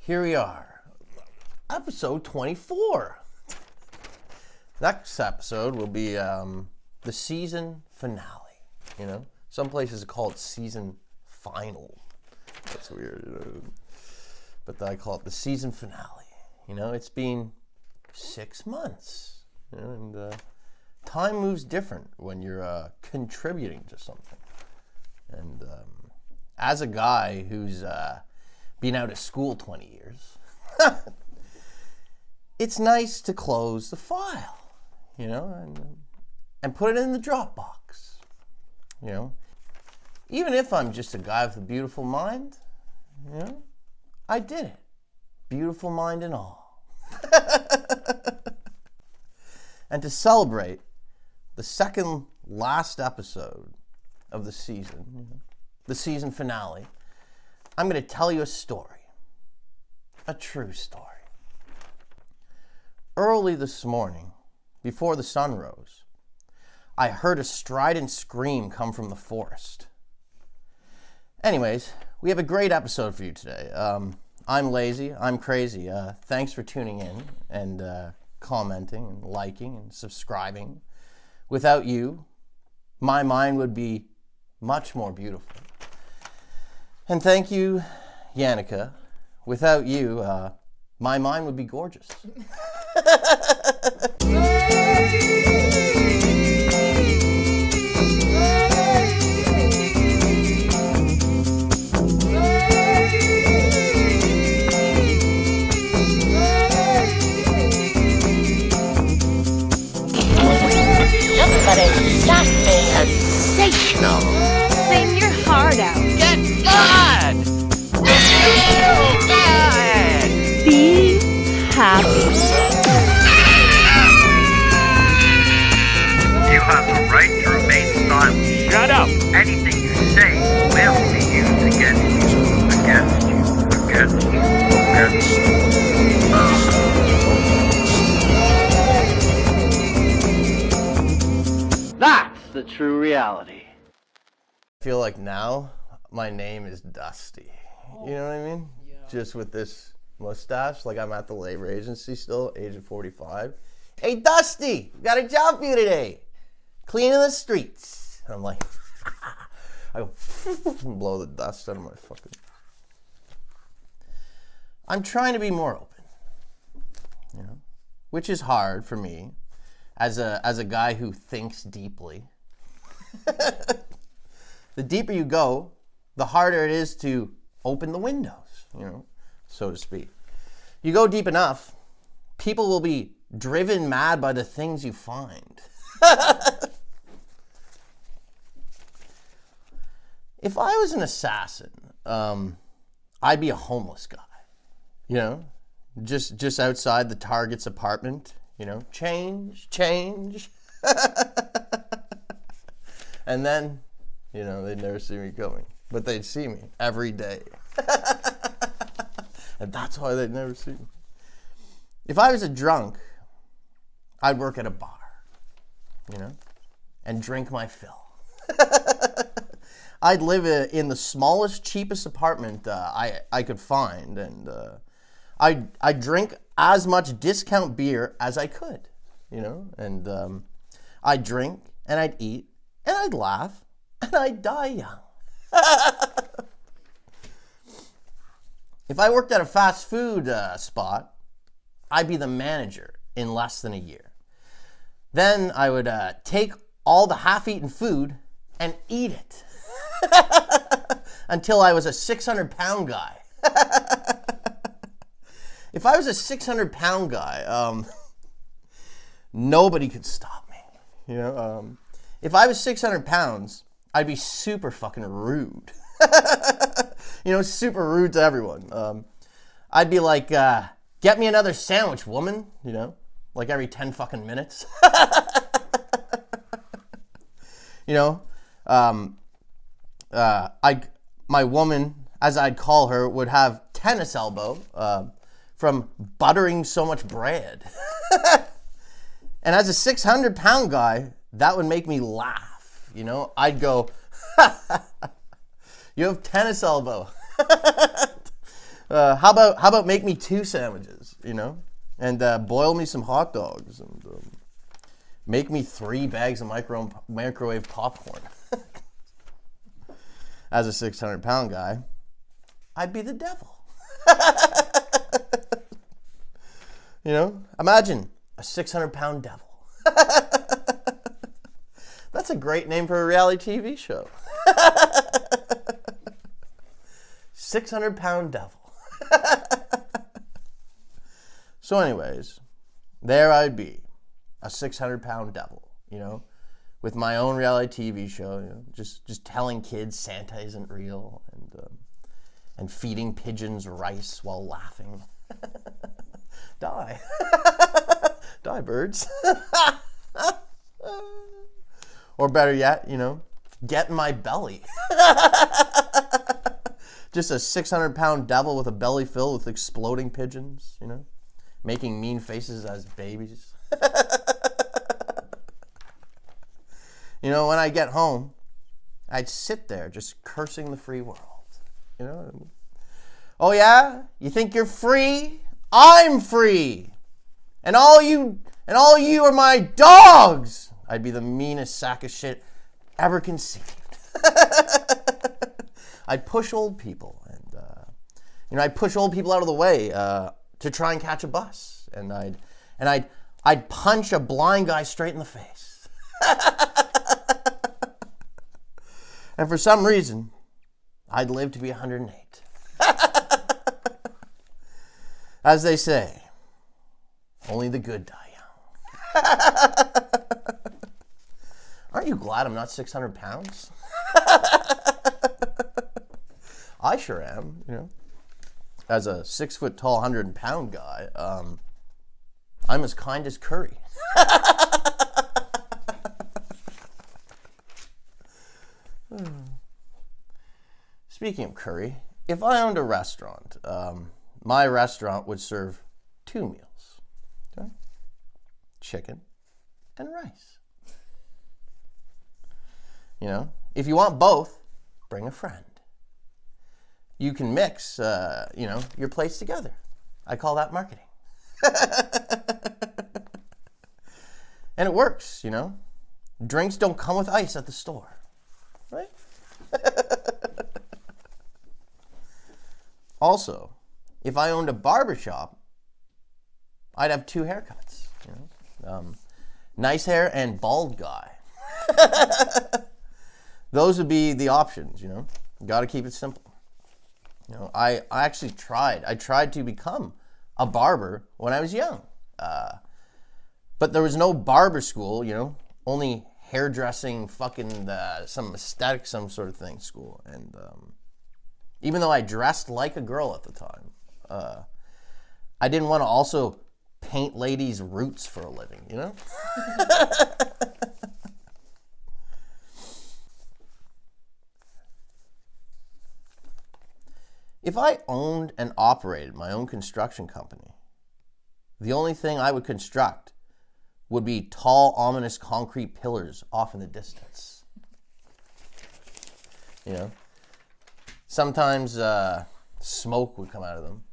here we are, episode 24. Next episode will be the season finale. You know, some places call it season final. That's weird, you know? But I call it the season finale. You know, it's been 6 months, you know, and time moves different when you're contributing to something. And as a guy who's been out of school 20 years, it's nice to close the file, you know, and put it in the Dropbox, you know. Even if I'm just a guy with a beautiful mind, you know, I did it. Beautiful mind and all. And to celebrate the second last episode of the season, you know, the season finale, I'm going to tell you a story. A true story. Early this morning, before the sun rose, I heard a strident scream come from the forest. Anyways, we have a great episode for you today. I'm lazy, I'm crazy. Thanks for tuning in and commenting and liking and subscribing. Without you, my mind would be much more beautiful. And thank you, Yannicka. Without you, my mind would be gorgeous. Sensational. Sing your heart out. Get mad. Be happy. You have the right to remain silent. Shut up. Anything you say will be used against you. Against you. Against you. Against you. That's the true reality. I feel like now my name is Dusty. You know what I mean? Yeah. Just with this mustache, like I'm at the labor agency still, age of 45. Hey, Dusty, got a job for you today. Cleaning the streets. And I'm like, I go and blow the dust out of my fucking... I'm trying to be more open, you know, which is hard for me as a guy who thinks deeply. The deeper you go, the harder it is to open the windows, you know, so to speak. You go deep enough, people will be driven mad by the things you find. If I was an assassin, I'd be a homeless guy, you know, just outside the target's apartment, you know, change. And then, you know, they'd never see me coming, but they'd see me every day. And that's why they'd never see me. If I was a drunk, I'd work at a bar, you know, and drink my fill. I'd live in the smallest, cheapest apartment I could find, and I'd drink as much discount beer as I could, you know, and I'd drink, and I'd eat, and I'd laugh, and I'd die young. If I worked at a fast food spot, I'd be the manager in less than a year. Then I would take all the half-eaten food and eat it until I was a 600-pound guy. If I was a 600-pound guy, nobody could stop me. You know, if I was 600 pounds, I'd be super fucking rude. You know, super rude to everyone. I'd be like, get me another sandwich, woman. You know, like every 10 fucking minutes. You know, my woman, as I'd call her, would have tennis elbow from buttering so much bread. And as a 600-pound guy, that would make me laugh. You know, I'd go, you have tennis elbow. How about make me 2 sandwiches, you know, and boil me some hot dogs, and make me 3 bags of microwave popcorn. As a 600-pound guy, I'd be the devil. You know, imagine a 600-pound devil. That's a great name for a reality TV show. 600-pound devil. So anyways, there I'd be, a 600-pound devil, you know, with my own reality TV show, you know, just telling kids Santa isn't real, and feeding pigeons rice while laughing. Die. Die, birds. Or better yet, you know, get in my belly. Just a 600-pound devil with a belly filled with exploding pigeons, you know, making mean faces as babies. You know, when I get home, I'd sit there just cursing the free world. You know, oh yeah, you think you're free? I'm free, and all you are my dogs. I'd be the meanest sack of shit ever conceived. I'd push old people, and you know, I'd push old people out of the way to try and catch a bus, and I'd punch a blind guy straight in the face. And for some reason, I'd live to be 108. As they say, only the good die young. Aren't you glad I'm not 600 pounds? I sure am, you know. As a 6-foot-tall, 100-pound guy, I'm as kind as Curry. Speaking of curry, if I owned a restaurant, my restaurant would serve 2 meals. Okay? Chicken and rice. You know, if you want both, bring a friend. You can mix, you know, your plates together. I call that marketing. And it works, you know. Drinks don't come with ice at the store, right? Also, if I owned a barbershop, I'd have 2 haircuts. You know? Nice hair and bald guy. Those would be the options, you know. Got to keep it simple. You know, I actually tried. I tried to become a barber when I was young. But there was no barber school, you know, only hairdressing, fucking some aesthetic, some sort of thing school. And even though I dressed like a girl at the time, I didn't want to also paint ladies' roots for a living, you know? If I owned and operated my own construction company, the only thing I would construct would be tall, ominous concrete pillars off in the distance. You know? Sometimes smoke would come out of them.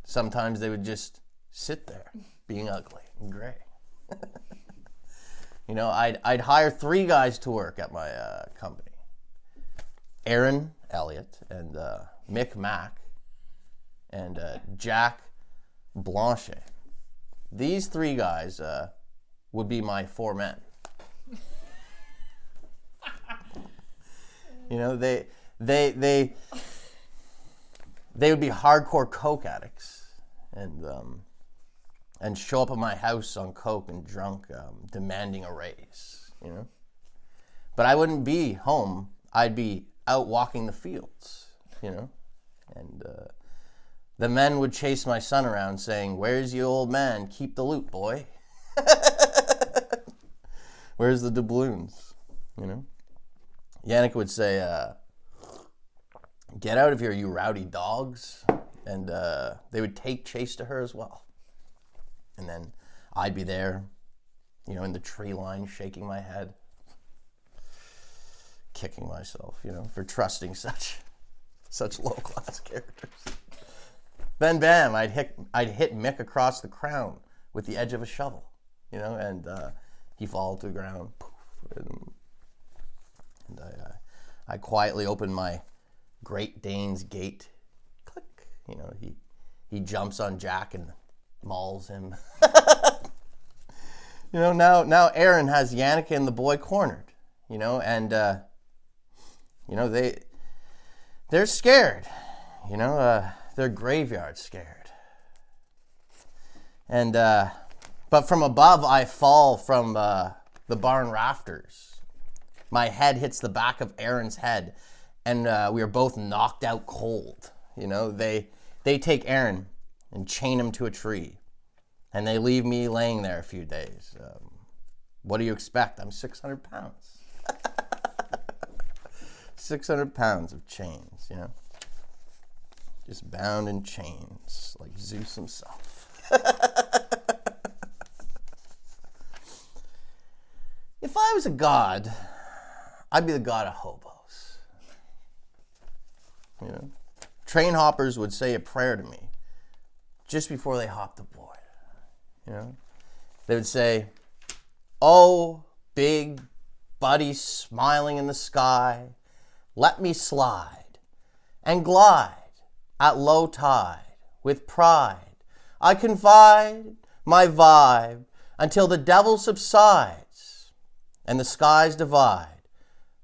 Sometimes they would just sit there, being ugly and gray. You know, I'd hire 3 guys to work at my company. Aaron Elliott and Mick Mack and Jack Blanchet. These 3 guys would be my 4 men. You know, they would be hardcore coke addicts and show up at my house on coke and drunk, demanding a raise. You know, but I wouldn't be home. I'd be out walking the fields. You know, and the men would chase my son around saying, "Where's you old man? Keep the loot, boy." Where's the doubloons? You know? Yannick would say, "Get out of here, you rowdy dogs." And they would take chase to her as well. And then I'd be there, you know, in the tree line, shaking my head, kicking myself, you know, for trusting such Such low-class characters. Then bam, I'd hit Mick across the crown with the edge of a shovel, and he fall to the ground. And I quietly open my Great Dane's gate. Click. He jumps on Jack and mauls him. Now Aaron has Yannicka and the boy cornered. And they're scared. They're graveyard scared. And but from above I fall from the barn rafters. My head hits the back of Aaron's head, and we are both knocked out cold. They take Aaron and chain him to a tree, and they leave me laying there a few days. What do you expect? I'm 600 pounds. 600 pounds of chains, just bound in chains like Zeus himself. If I was a god, I'd be the god of hobos. Train hoppers would say a prayer to me just before they hopped aboard. They would say, "Oh, big buddy smiling in the sky, let me slide and glide at low tide with pride. I confide my vibe until the devil subsides and the skies divide.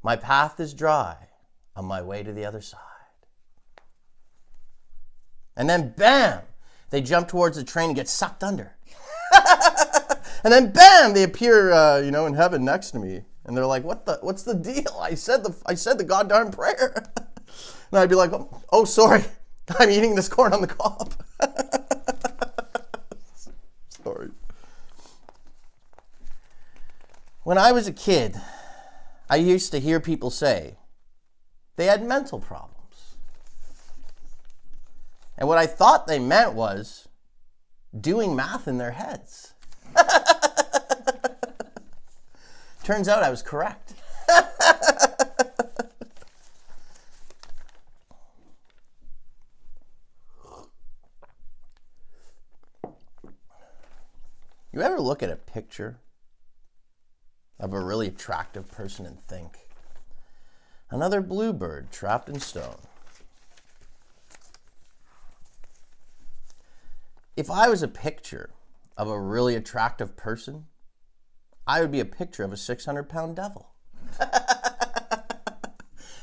My path is dry on my way to the other side." And then bam, they jump towards the train and get sucked under. And then bam, they appear, in heaven next to me, and they're like, "What's the deal? I said the goddamn prayer." And I'd be like, "Oh, sorry, I'm eating this corn on the cob." Sorry. When I was a kid, I used to hear people say they had mental problems. And what I thought they meant was doing math in their heads. Turns out I was correct. You ever look at a picture of a really attractive person and think, another bluebird trapped in stone? If I was a picture of a really attractive person, I would be a picture of a 600-pound devil.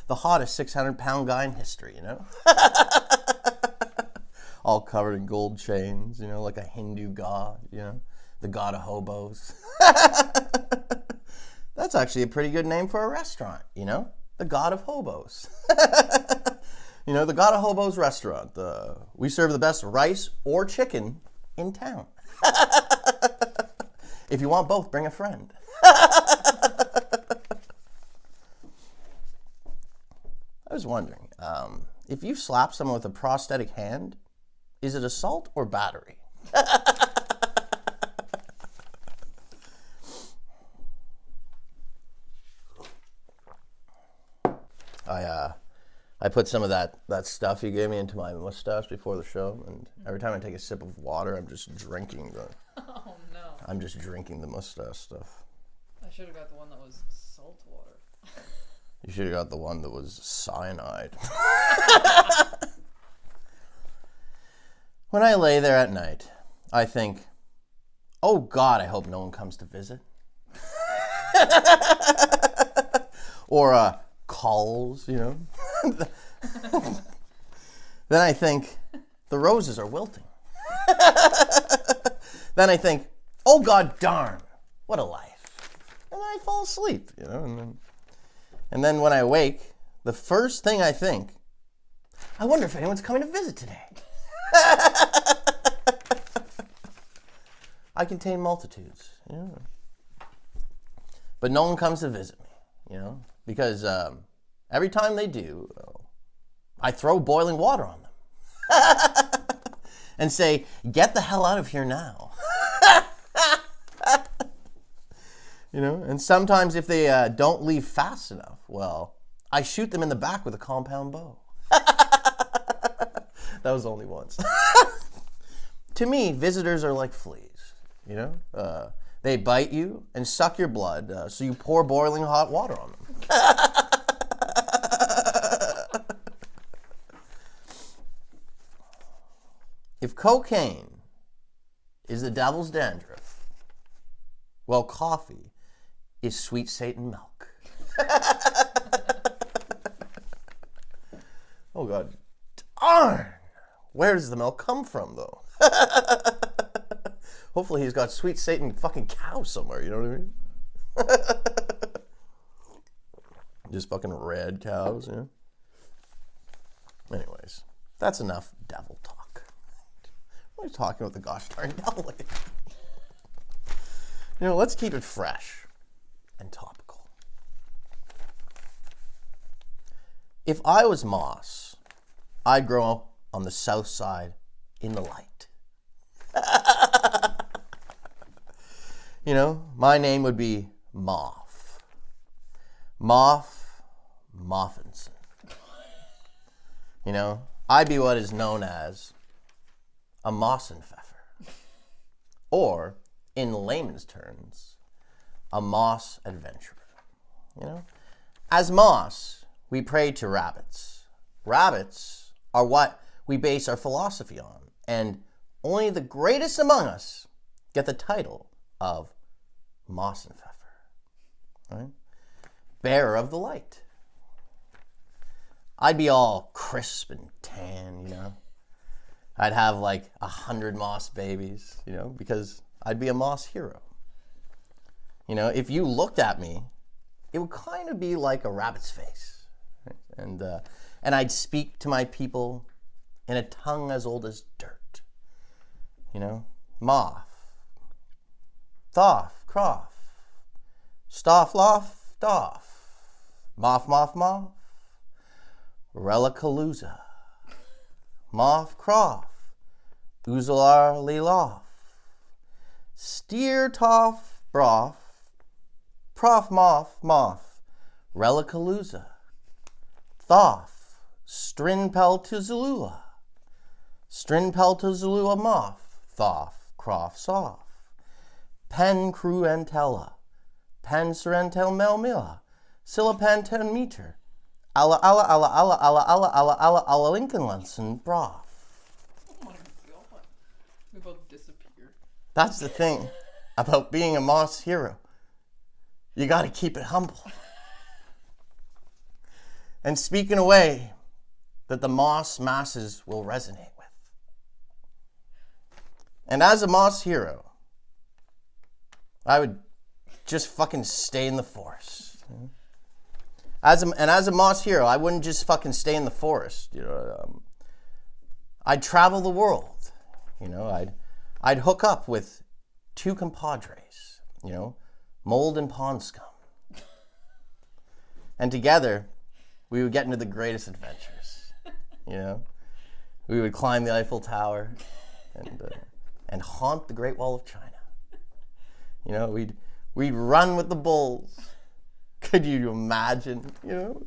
The hottest 600-pound guy in history, All covered in gold chains, like a Hindu god, the god of hobos. That's actually a pretty good name for a restaurant, the god of hobos. The god of hobos restaurant. We serve the best rice or chicken in town. If you want both, bring a friend. I was wondering, if you slap someone with a prosthetic hand, is it assault or battery? I put some of that stuff you gave me into my mustache before the show, and every time I take a sip of water, I'm just drinking the. Oh no! I'm just drinking the mustache stuff. I should have got the one that was salt water. You should have got the one that was cyanide. When I lay there at night, I think, "Oh God, I hope no one comes to visit." Or calls, Then I think, the roses are wilting. Then I think, "Oh God darn, what a life." And then I fall asleep, and then when I wake, the first thing I think, I wonder if anyone's coming to visit today. I contain multitudes, but no one comes to visit me, because every time they do, I throw boiling water on them and say, "Get the hell out of here now." And sometimes if they don't leave fast enough, well, I shoot them in the back with a compound bow. That was only once. To me, visitors are like fleas, you know? They bite you and suck your blood, so you pour boiling hot water on them. If cocaine is the devil's dandruff, well, coffee is sweet Satan milk. Oh, God. Darn! Where does the milk come from, though? Hopefully he's got sweet Satan fucking cows somewhere, you know what I mean? Just fucking red cows, you know? Anyways, that's enough devil talk. What are you talking about the gosh darn devil? You know, let's keep it fresh and topical. If I was Moss, I'd grow up on the south side in the light. You know, my name would be Moff. Moffinson. You know, I'd be what is known as a Mossenpfeffer. Or, in layman's terms, a Moss adventurer. You know, as Moss, we pray to rabbits. Rabbits are what we base our philosophy on, and only the greatest among us get the title of Mossenpfeffer, right? Bearer of the light. I'd be all crisp and tan, you know. I'd have like 100 moss babies, you know, because I'd be a moss hero. You know, if you looked at me, it would kind of be like a rabbit's face, right? And I'd speak to my people in a tongue as old as dirt. You know, moth, thoth, croth, stoff, loff, doff, moth, relicaluza, moth, croth, uzalar, liloff, steer, toff, broth, prof, moth, relicaluza, thoth, strin, peltuzalula, moth, thoth, croft, soft, pen, cruentella, pen, serentel, melmilla, silapanten meter, alla, Lincoln Lunson, broth. Oh my god. We both disappeared. That's the thing about being a Moss hero. You gotta keep it humble. And speak in a way that the Moss masses will resonate with. And as a Moss hero, I would just fucking stay in the forest. As a Moss hero, I wouldn't just fucking stay in the forest. You know, I'd travel the world. You know, I'd hook up with two compadres. You know, mold and pond scum, and together we would get into the greatest adventures. You know, we would climb the Eiffel Tower and haunt the Great Wall of China. You know, we'd run with the bulls. Could you imagine, you know,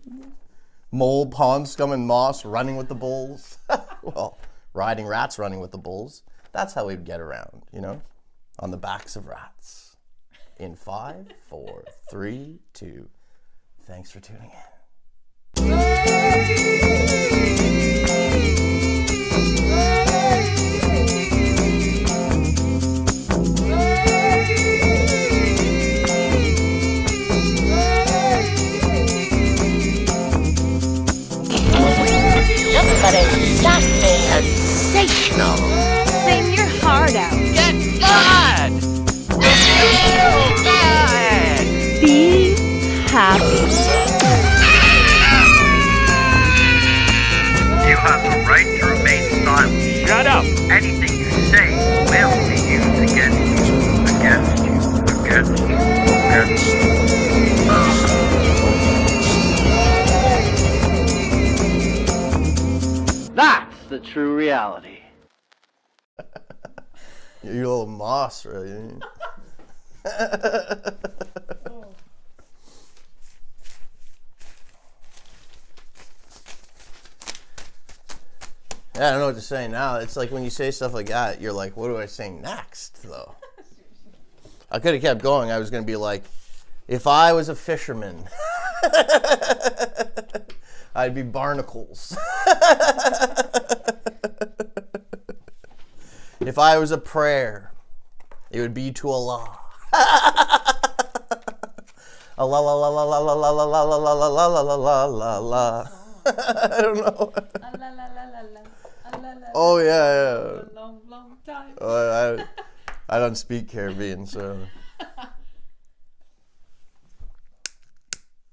mold, pond scum, and moss running with the bulls? Well, riding rats running with the bulls. That's how we'd get around, you know, on the backs of rats. In 5, 4, 3, 2. Thanks for tuning in. Sensational. Sing your heart out. Get mad! Be happy. You have the right to remain silent. Shut up! Anything you say will be used against you, against you, against you, against you. That's the true reality. You're a little moss, really. I don't know what to say now. It's like when you say stuff like that, you're like, what do I say next, though? I could have kept going. I was going to be like, if I was a fisherman, I'd be barnacles. If I was a prayer, it would be to Allah. Allah, la, la, la, la, la, la, la, la, la, la, la, la, la, la, la. I don't know. Oh, yeah. Long, long time. I don't speak Caribbean, so.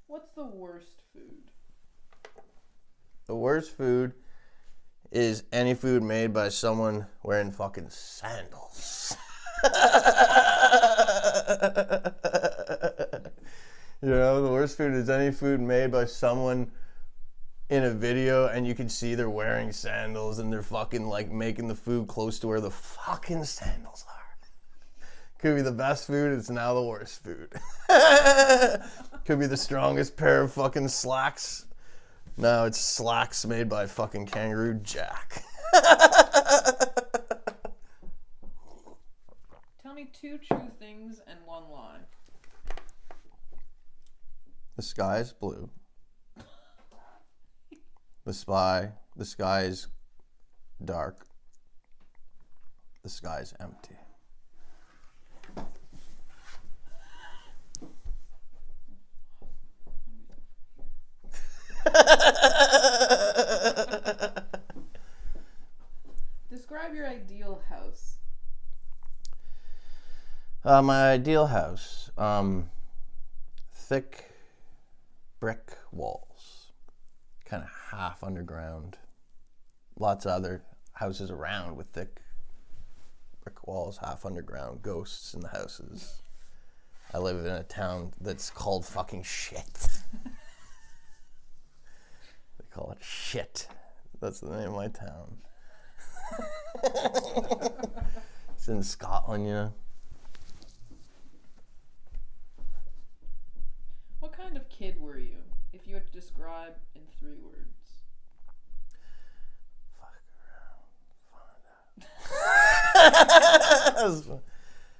What's the worst food? The worst food is any food made by someone wearing fucking sandals. You know, the worst food is any food made by someone in a video and you can see they're wearing sandals and they're fucking like making the food close to where the fucking sandals are. Could be the best food, it's now the worst food. Could be the strongest pair of fucking slacks. No, it's slacks made by fucking Kangaroo Jack. Tell me 2 true things and 1 lie. The sky is blue. The sky is dark. The sky is empty. Describe your ideal house. My ideal house, thick brick walls, kind of half underground. Lots of other houses around with thick brick walls, half underground, ghosts in the houses. I live in a town that's called fucking shit. They call it shit. That's the name of my town. It's in Scotland, you know. What kind of kid were you, if you had to describe in 3 words? Fuck around, find out.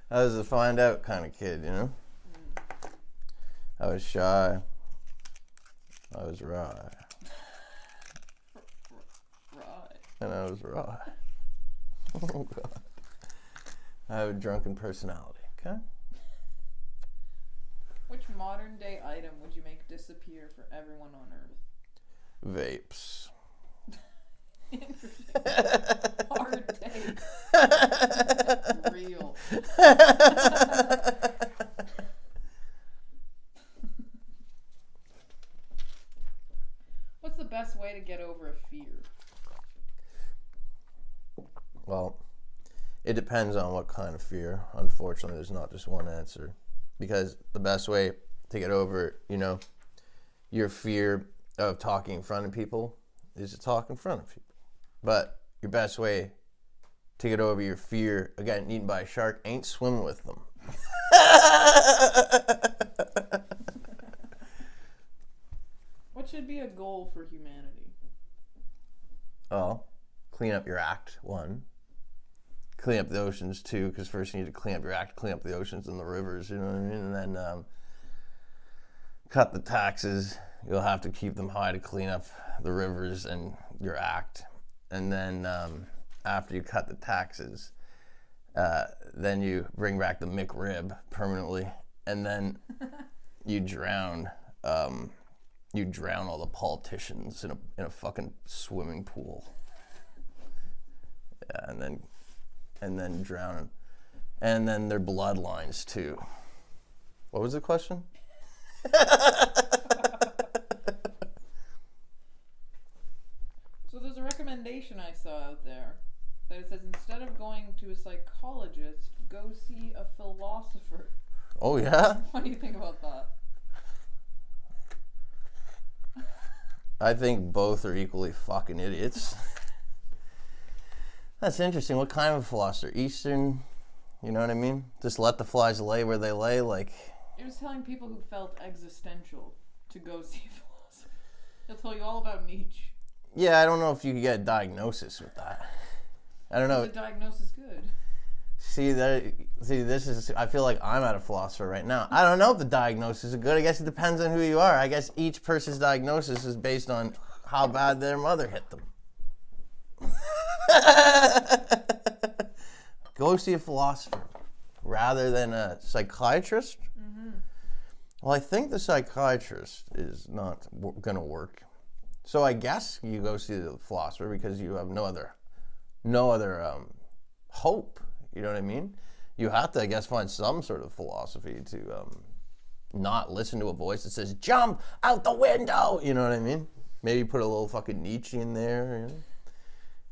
I was a find out kind of kid, you know. I was shy. I was wry. Right. And I was wry. Oh, God. I have a drunken personality, okay? Which modern day item would you make disappear for everyone on Earth? Vapes. Interesting. Hard take. Real. What's the best way to get over a fear? Well, it depends on what kind of fear. Unfortunately, there's not just one answer. Because the best way to get over, you know, your fear of talking in front of people is to talk in front of people. But your best way to get over your fear of getting eaten by a shark ain't swimming with them. What should be a goal for humanity? Oh, clean up your act, 1. Clean up the oceans, 2, because first you need to clean up your act, clean up the oceans and the rivers, you know what I mean? And then cut the taxes. You'll have to keep them high to clean up the rivers and your act. And then after you cut the taxes, then you bring back the McRib permanently. And then you drown all the politicians in a fucking swimming pool. Yeah, and then drown, and then their bloodlines too. What was the question? So there's a recommendation I saw out there that it says instead of going to a psychologist, go see a philosopher. Oh yeah? What do you think about that? I think both are equally fucking idiots. That's interesting. What kind of philosopher? Eastern? You know what I mean? Just let the flies lay where they lay, like... It was telling people who felt existential to go see a philosopher. He'll tell you all about Nietzsche. Yeah, I don't know if you could get a diagnosis with that. I don't know. Is the diagnosis good? See, this is. I feel like I'm at a philosopher right now. I don't know if the diagnosis is good. I guess it depends on who you are. I guess each person's diagnosis is based on how bad their mother hit them. Go see a philosopher rather than a psychiatrist. Mm-hmm. Well, I think the psychiatrist is not going to work. So I guess you go see the philosopher because you have no other hope. You know what I mean? You have to, I guess, find some sort of philosophy to not listen to a voice that says, jump out the window. You know what I mean? Maybe put a little fucking Nietzsche in there. You know?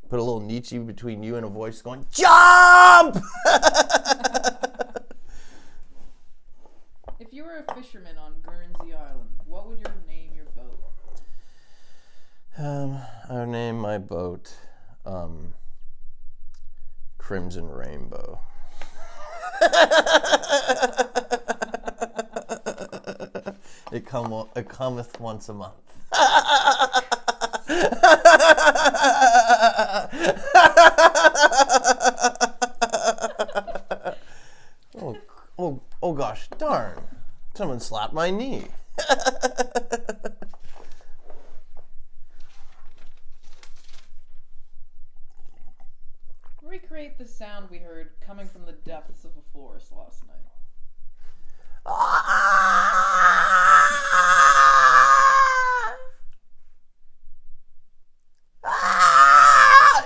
Put a little Nietzsche between you and a voice going, jump! If you were a fisherman on Guernsey Island, what would you name your boat? I would name my boat Crimson Rainbow. It cometh once a month. Oh gosh, darn. Someone slapped my knee. Recreate the sound we heard coming from the depths of a forest last night.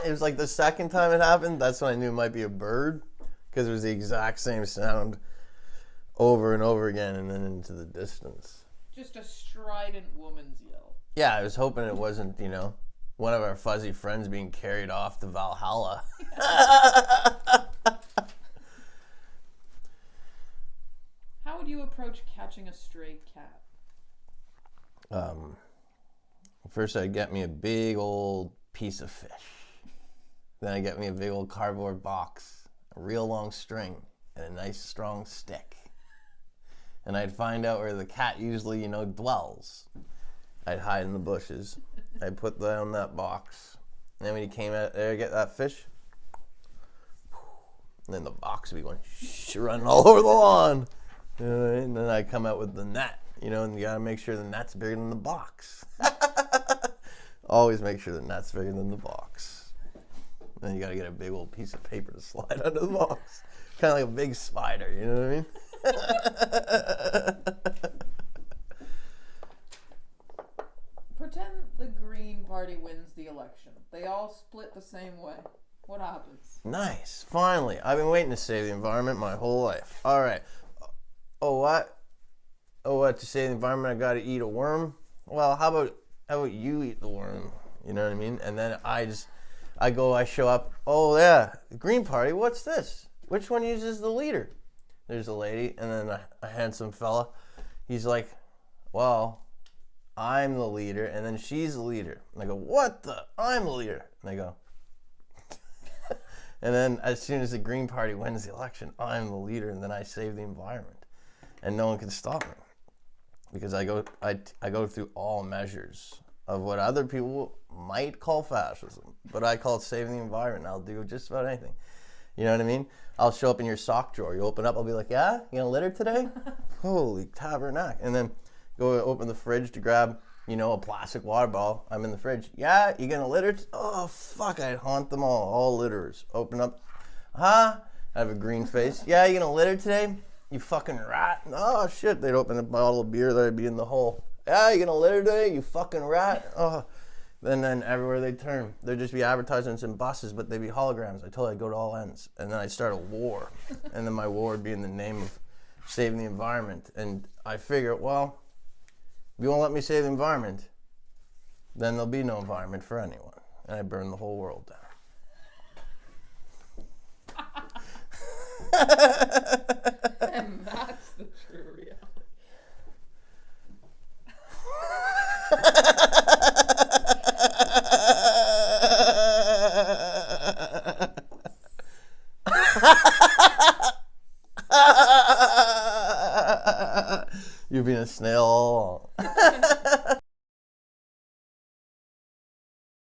It was like the second time it happened, that's when I knew it might be a bird, because it was the exact same sound over and over again and then into the distance. Just a strident woman's yell. Yeah, I was hoping it wasn't, one of our fuzzy friends being carried off to Valhalla. How would you approach catching a stray cat? First I'd get me a big old piece of fish. Then I'd get me a big old cardboard box, a real long string, and a nice strong stick. And I'd find out where the cat usually, dwells. I'd hide in the bushes. I'd put down that box. And then when he came out there to get that fish, and then the box would be going running all over the lawn. And then I'd come out with the net, and you gotta make sure the net's bigger than the box. Always make sure the net's bigger than the box. Then you gotta get a big old piece of paper to slide under the box. Kind of like a big spider, you know what I mean? Pretend the Green Party wins the election. They all split the same way. What happens? Nice. Finally. I've been waiting to save the environment my whole life. All right. Oh, what? To save the environment, I gotta eat a worm? Well, how about you eat the worm? You know what I mean? And then I show up. Oh, yeah. The Green Party, what's this? Which one uses the leader? There's a lady, and then a handsome fella. He's like, well, I'm the leader, and then she's the leader. And I go, what the? I'm the leader. And they go, and then as soon as the Green Party wins the election, I'm the leader, and then I save the environment. And no one can stop me. Because I go through all measures of what other people might call fascism. But I call it saving the environment, and I'll do just about anything. You know what I mean? I'll show up in your sock drawer. You open up, I'll be like, yeah? You gonna litter today? Holy tabernacle. And then go open the fridge to grab, a plastic water bottle. I'm in the fridge. Yeah? You gonna litter? Oh, fuck, I'd haunt them all litterers. Open up. Huh? I have a green face. Yeah, you gonna litter today? You fucking rat. Oh, shit. They'd open a bottle of beer that would be in the hole. Yeah, you gonna litter today? You fucking rat. Oh. And then everywhere they turn, there'd just be advertisements in buses, but they'd be holograms. I told you I'd go to all ends. And then I'd start a war. And then my war would be in the name of saving the environment. And I figure, well, if you won't let me save the environment, then there'll be no environment for anyone. And I burn the whole world down. And that's the true reality. You've been a snail all along.